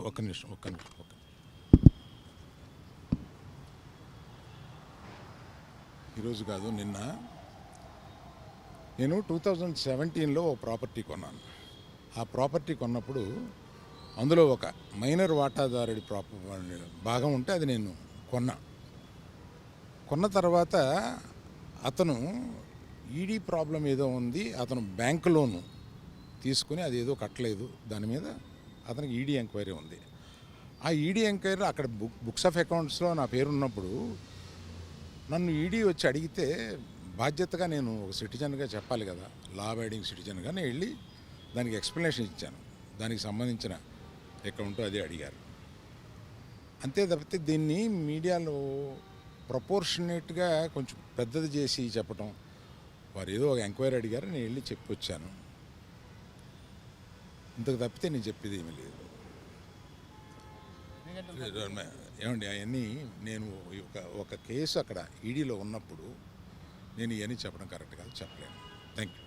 ఒక్క నిమిషం. ఈరోజు కాదు, నిన్న నేను 2017లో ఓ ప్రాపర్టీ కొన్నాను. ఆ ప్రాపర్టీ కొన్నప్పుడు అందులో ఒక మైనర్ వాటాదారుడి భాగం ఉంటే అది నేను కొన్న తర్వాత అతను ఈడీ ప్రాబ్లం ఏదో ఉంది, అతను బ్యాంక్ లోను తీసుకుని అది ఏదో కట్టలేదు, దాని మీద అతనికి ఈడీ ఎంక్వైరీ ఉంది. ఆ ఈడీ ఎంక్వైరీ అక్కడ బుక్స్ ఆఫ్ అకౌంట్స్లో నా పేరు ఉన్నప్పుడు నన్ను ఈడీ వచ్చి అడిగితే బాధ్యతగా నేను ఒక సిటిజన్గా చెప్పాలి కదా, లా అబైడింగ్ సిటిజన్గా నేను వెళ్ళి దానికి ఎక్స్ప్లెనేషన్ ఇచ్చాను. దానికి సంబంధించిన అకౌంట్ అదే అడిగారు. అంతే తప్పితే దీన్ని మీడియాలో ప్రపోర్షనేట్గా కొంచెం పెద్దది చేసి చెప్పటం, వారు ఏదో ఒక ఎంక్వైరీ అడిగారు, నేను వెళ్ళి చెప్పి వచ్చాను. ఇంతకు తప్పితే నేను చెప్పేది ఏమీ లేదు. ఏమండి, అవన్నీ నేను ఒక కేసు అక్కడ ఈడీలో ఉన్నప్పుడు నేను ఇవన్నీ చెప్పడం కరెక్ట్ కాదు, చెప్పలేను. Thank you.